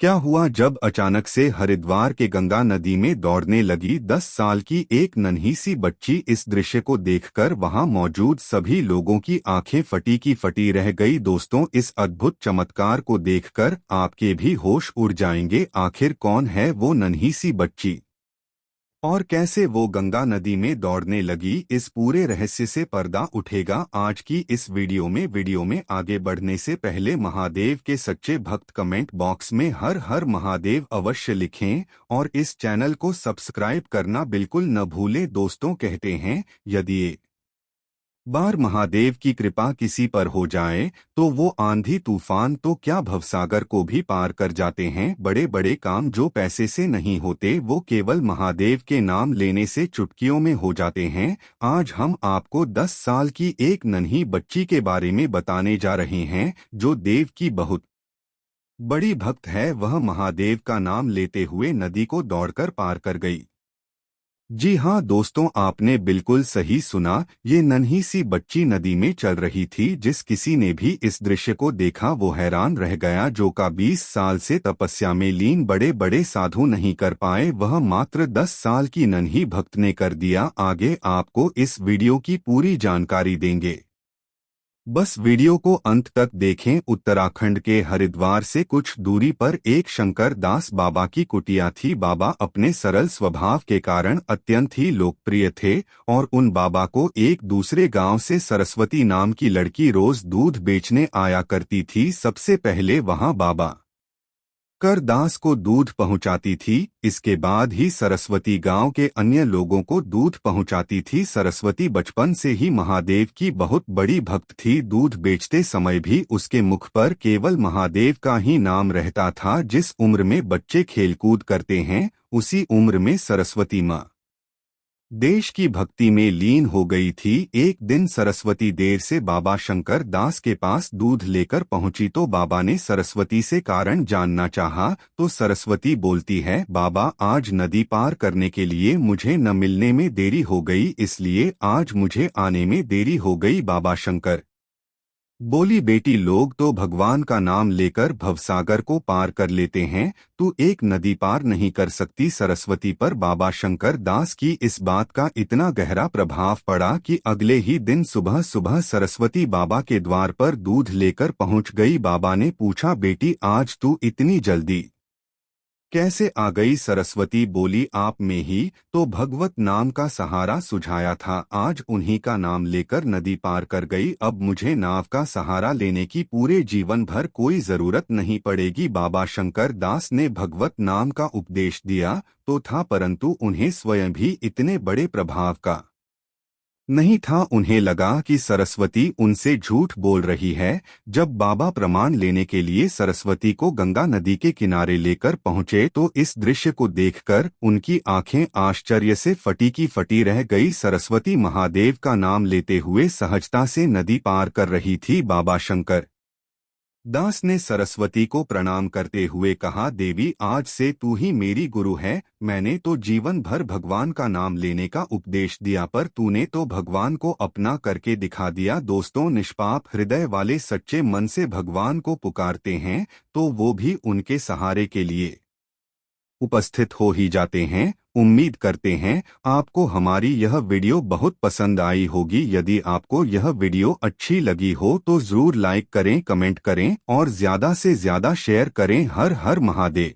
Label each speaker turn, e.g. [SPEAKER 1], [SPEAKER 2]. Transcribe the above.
[SPEAKER 1] क्या हुआ जब अचानक से हरिद्वार के गंगा नदी में दौड़ने लगी 10 साल की एक नन्ही सी बच्ची। इस दृश्य को देखकर वहां मौजूद सभी लोगों की आंखें फटी की फटी रह गई। दोस्तों, इस अद्भुत चमत्कार को देखकर आपके भी होश उड़ जाएंगे। आखिर कौन है वो नन्ही सी बच्ची और कैसे वो गंगा नदी में दौड़ने लगी, इस पूरे रहस्य से पर्दा उठेगा आज की इस वीडियो में आगे बढ़ने से पहले महादेव के सच्चे भक्त कमेंट बॉक्स में हर हर महादेव अवश्य लिखें और इस चैनल को सब्सक्राइब करना बिल्कुल न भूलें। दोस्तों, कहते हैं यदि एक बार महादेव की कृपा किसी पर हो जाए तो वो आंधी तूफान तो क्या भवसागर को भी पार कर जाते हैं। बड़े बड़े काम जो पैसे से नहीं होते वो केवल महादेव के नाम लेने से चुटकियों में हो जाते हैं। आज हम आपको 10 साल की एक नन्ही बच्ची के बारे में बताने जा रहे हैं जो देव की बहुत बड़ी भक्त है। वह महादेव का नाम लेते हुए नदी को दौड़कर पार कर गई। जी हाँ दोस्तों, आपने बिल्कुल सही सुना। ये नन्ही सी बच्ची नदी में चल रही थी। जिस किसी ने भी इस दृश्य को देखा वो हैरान रह गया। जो का 20 साल से तपस्या में लीन बड़े बड़े साधु नहीं कर पाए, वह मात्र 10 साल की नन्ही भक्त ने कर दिया। आगे आपको इस वीडियो की पूरी जानकारी देंगे, बस वीडियो को अंत तक देखें। उत्तराखंड के हरिद्वार से कुछ दूरी पर एक शंकर दास बाबा की कुटिया थी। बाबा अपने सरल स्वभाव के कारण अत्यंत ही लोकप्रिय थे और उन बाबा को एक दूसरे गांव से सरस्वती नाम की लड़की रोज दूध बेचने आया करती थी। सबसे पहले वहां बाबा कर दास को दूध पहुंचाती थी, इसके बाद ही सरस्वती गांव के अन्य लोगों को दूध पहुंचाती थी। सरस्वती बचपन से ही महादेव की बहुत बड़ी भक्त थी। दूध बेचते समय भी उसके मुख पर केवल महादेव का ही नाम रहता था। जिस उम्र में बच्चे खेलकूद करते हैं उसी उम्र में सरस्वती माँ देश की भक्ति में लीन हो गई थी। एक दिन सरस्वती देर से बाबा शंकर दास के पास दूध लेकर पहुंची तो बाबा ने सरस्वती से कारण जानना चाहा तो सरस्वती बोलती है, बाबा आज नदी पार करने के लिए मुझे न मिलने में देरी हो गई, इसलिए आज मुझे आने में देरी हो गई। बाबा शंकर बोली, बेटी लोग तो भगवान का नाम लेकर भवसागर को पार कर लेते हैं, तू एक नदी पार नहीं कर सकती। सरस्वती पर बाबा शंकर दास की इस बात का इतना गहरा प्रभाव पड़ा कि अगले ही दिन सुबह सुबह सरस्वती बाबा के द्वार पर दूध लेकर पहुंच गई। बाबा ने पूछा, बेटी आज तू इतनी जल्दी कैसे आ गई? सरस्वती बोली, आप में ही तो भगवत नाम का सहारा सुझाया था, आज उन्हीं का नाम लेकर नदी पार कर गई। अब मुझे नाव का सहारा लेने की पूरे जीवन भर कोई जरूरत नहीं पड़ेगी। बाबा शंकर दास ने भगवत नाम का उपदेश दिया तो था, परंतु उन्हें स्वयं भी इतने बड़े प्रभाव का नहीं था। उन्हें लगा कि सरस्वती उनसे झूठ बोल रही है। जब बाबा प्रमाण लेने के लिए सरस्वती को गंगा नदी के किनारे लेकर पहुंचे तो इस दृश्य को देखकर उनकी आंखें आश्चर्य से फटी की फटी रह गई। सरस्वती महादेव का नाम लेते हुए सहजता से नदी पार कर रही थी। बाबा शंकर दास ने सरस्वती को प्रणाम करते हुए कहा, देवी आज से तू ही मेरी गुरु है। मैंने तो जीवन भर भगवान का नाम लेने का उपदेश दिया, पर तूने तो भगवान को अपना करके दिखा दिया। दोस्तों, निष्पाप हृदय वाले सच्चे मन से भगवान को पुकारते हैं तो वो भी उनके सहारे के लिए उपस्थित हो ही जाते हैं। उम्मीद करते हैं आपको हमारी यह वीडियो बहुत पसंद आई होगी। यदि आपको यह वीडियो अच्छी लगी हो तो जरूर लाइक करें, कमेंट करें और ज्यादा से ज्यादा शेयर करें। हर हर महादेव।